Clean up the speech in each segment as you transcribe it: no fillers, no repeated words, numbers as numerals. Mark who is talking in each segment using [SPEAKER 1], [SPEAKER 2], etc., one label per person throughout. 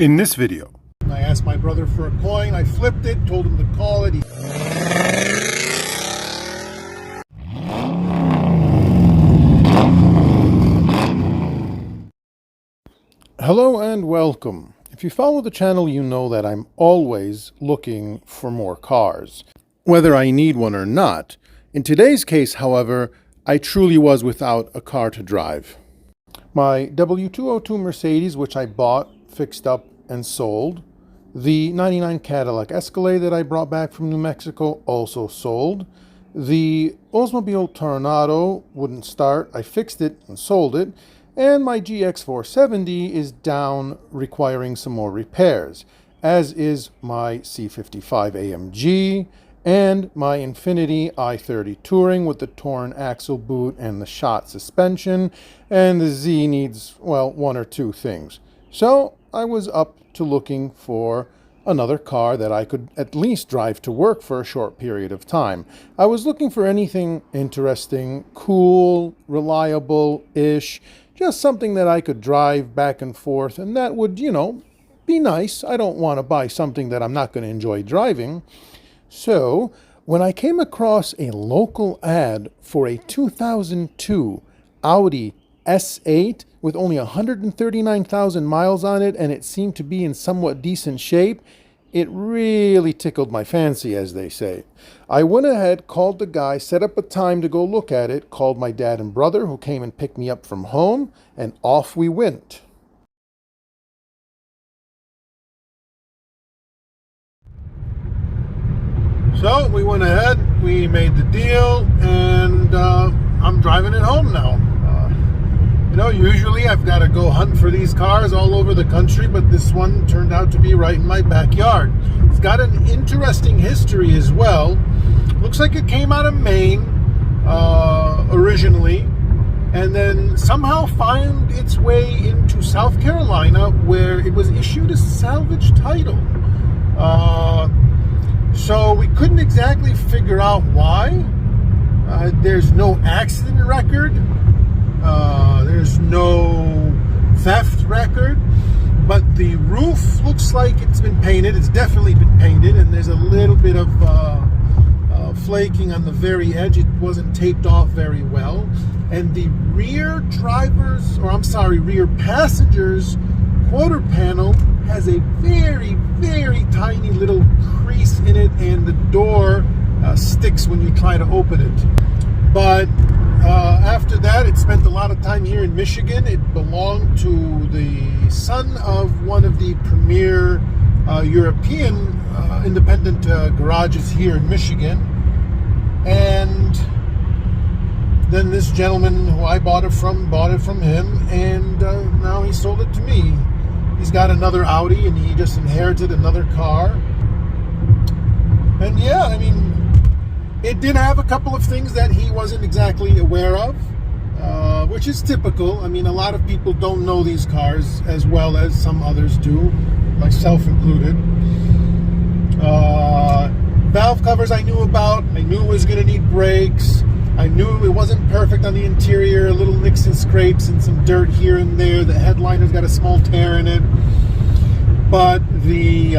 [SPEAKER 1] In this video,
[SPEAKER 2] I asked my brother for a coin. I flipped it, told him to call it.
[SPEAKER 1] Hello and welcome. If you follow the channel, you know that I'm always looking for more cars, whether I need one or not. In today's case, however, I truly was without a car to drive. My W202 Mercedes, which I bought, fixed up, and sold. The '99 Cadillac Escalade that I brought back from New Mexico, also sold. The Oldsmobile Tornado wouldn't start. I fixed it and sold it. And my GX470 is down, requiring some more repairs, as is my C55 AMG and my Infiniti i30 Touring with the torn axle boot and the shot suspension, and the Z needs, well, one or two things. So I was up to looking for another car that I could at least drive to work for a short period of time. I was looking for anything interesting, cool, reliable-ish, just something that I could drive back and forth, and that would, be nice. I don't want to buy something that I'm not going to enjoy driving. So when I came across a local ad for a 2002 Audi S8 with only 139,000 miles on it, and it seemed to be in somewhat decent shape, it really tickled my fancy, as they say. I went ahead, called the guy, set up a time to go look at it, called my dad and brother, who came and picked me up from home, and off we went.
[SPEAKER 2] So we went ahead, we made the deal, and I'm driving it home now. Usually I've got to go hunt for these cars all over the country, but this one turned out to be right in my backyard. It's got an interesting history as well. Looks like it came out of Maine originally, and then somehow found its way into South Carolina, where it was issued a salvage title. So we couldn't exactly figure out why. There's no accident record. There's no theft record, but the roof looks like it's been painted. It's definitely been painted, and there's a little bit of flaking on the very edge. It wasn't taped off very well. And the rear passenger's quarter panel has a very, very tiny little crease in it, and the door sticks when you try to open it. But after that, it spent a lot of time here in Michigan. It belonged to the son of one of the premier European independent garages here in Michigan. And then this gentleman who I bought it from him, and now he sold it to me. He's got another Audi, and he just inherited another car. And yeah, it did have a couple of things that he wasn't exactly aware of, which is typical. A lot of people don't know these cars as well as some others do, myself included. Valve covers I knew about. I knew it was going to need brakes. I knew it wasn't perfect on the interior, little nicks and scrapes and some dirt here and there. The headliner's got a small tear in it. But the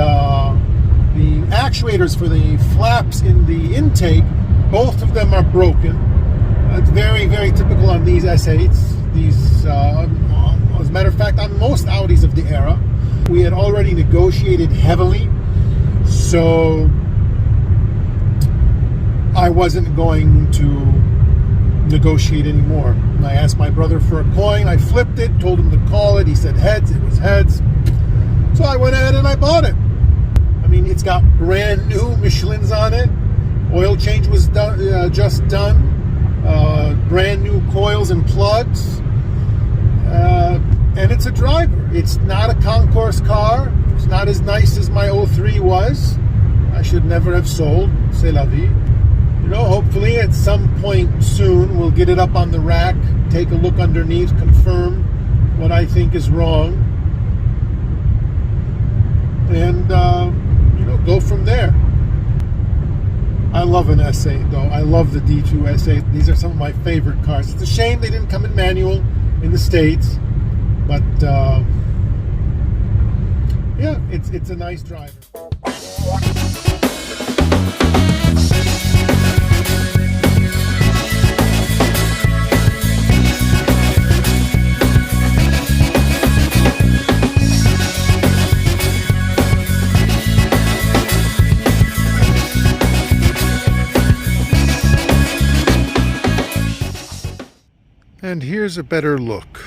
[SPEAKER 2] actuators for the flaps in the intake, both of them are broken. It's very, very typical on these S8s. These, as a matter of fact, on most Audis of the era. We had already negotiated heavily, so I wasn't going to negotiate anymore. I asked my brother for a coin. I flipped it, told him to call it. He said heads. It was heads. So I went ahead and I bought it. It's got brand new Michelins on it. Oil change was just done. Brand new coils and plugs. And it's a driver. It's not a concourse car. It's not as nice as my 03 was. I should never have sold. C'est la vie. Hopefully at some point soon we'll get it up on the rack, take a look underneath, confirm what I think is wrong, and go from there. I love an S8 though. I love the D2 S8. These are some of my favorite cars. It's a shame they didn't come in manual in the States, but yeah, it's a nice driver.
[SPEAKER 1] And here's a better look.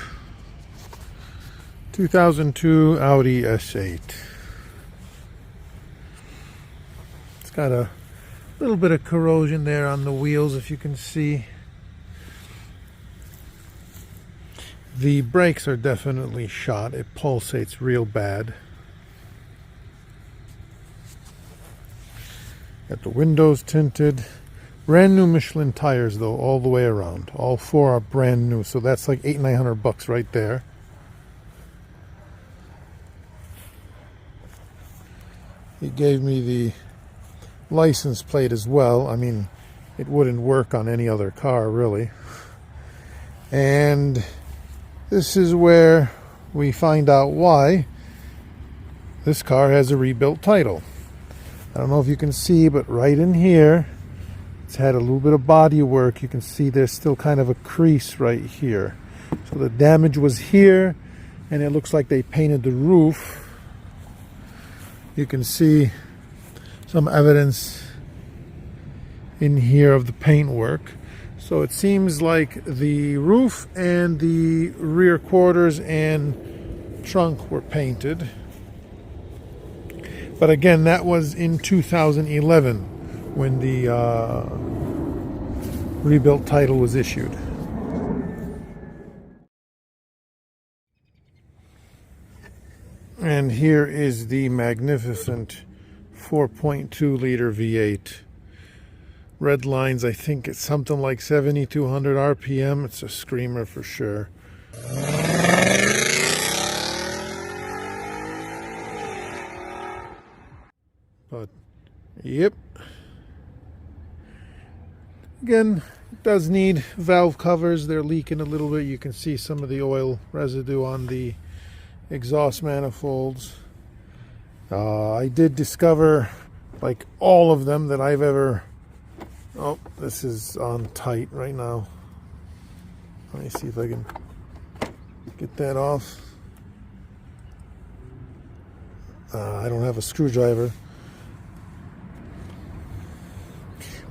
[SPEAKER 1] 2002 Audi S8. It's got a little bit of corrosion there on the wheels, if you can see. The brakes are definitely shot. It pulsates real bad. Got the windows tinted. Brand new Michelin tires though, all the way around. All four are brand new, so that's like $800-900 right there. He gave me the license plate as well. I mean, it wouldn't work on any other car really. And this is where we find out why this car has a rebuilt title. I don't know if you can see, but right in here, it's had a little bit of body work. You can see there's still kind of a crease right here. So the damage was here, and it looks like they painted the roof. You can see some evidence in here of the paint work. So it seems like the roof and the rear quarters and trunk were painted. But again, that was in 2011 when the rebuilt title was issued. And here is the magnificent 4.2 liter V8. Red lines, I think it's something like 7,200 RPM. It's a screamer for sure. But, yep. Again, it does need valve covers. They're leaking a little bit. You can see some of the oil residue on the exhaust manifolds. I did discover like all of them that I've ever... Oh, this is on tight right now. Let me see if I can get that off. I don't have a screwdriver.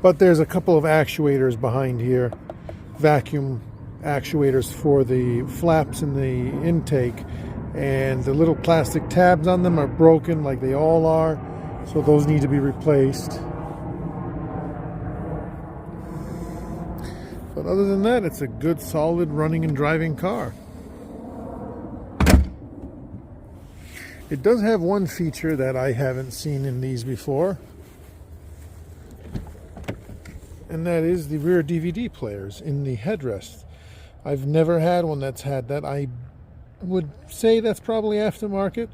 [SPEAKER 1] But there's a couple of actuators behind here, vacuum actuators for the flaps in the intake, and the little plastic tabs on them are broken like they all are, so those need to be replaced. But other than that, it's a good, solid running and driving car. It does have one feature that I haven't seen in these before, and that is the rear DVD players in the headrest. I've never had one that's had that. I would say that's probably aftermarket.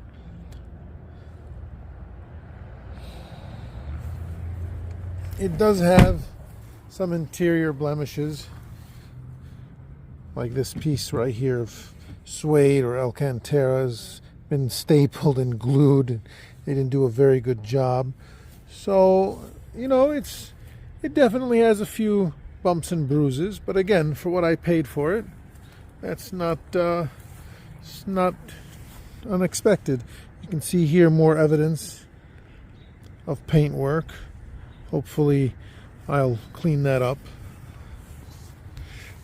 [SPEAKER 1] It does have some interior blemishes, like this piece right here of suede or Alcantara's been stapled and glued. They didn't do a very good job. So, you know, it definitely has a few bumps and bruises, but again, for what I paid for it, that's not it's not unexpected. You can see here more evidence of paint work. Hopefully I'll clean that up.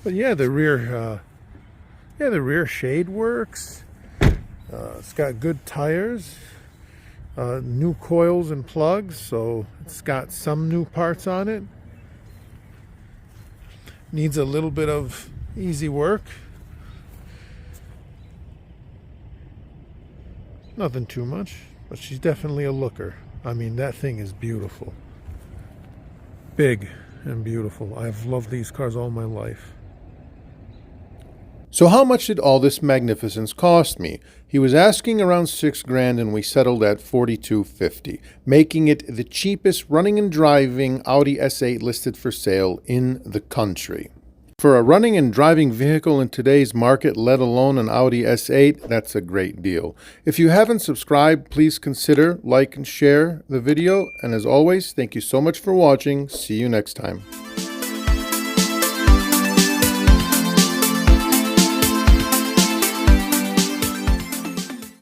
[SPEAKER 1] But yeah, the rear shade works. It's got good tires, new coils and plugs, so it's got some new parts on it. Needs a little bit of easy work. Nothing too much, but she's definitely a looker. I mean, that thing is beautiful. Big and beautiful. I've loved these cars all my life.
[SPEAKER 3] So how much did all this magnificence cost me? He was asking around $6,000 and we settled at $4,250, making it the cheapest running and driving Audi S8 listed for sale in the country. For a running and driving vehicle in today's market, let alone an Audi S8, that's a great deal. If you haven't subscribed, please consider like and share the video. And as always, thank you so much for watching. See you next time.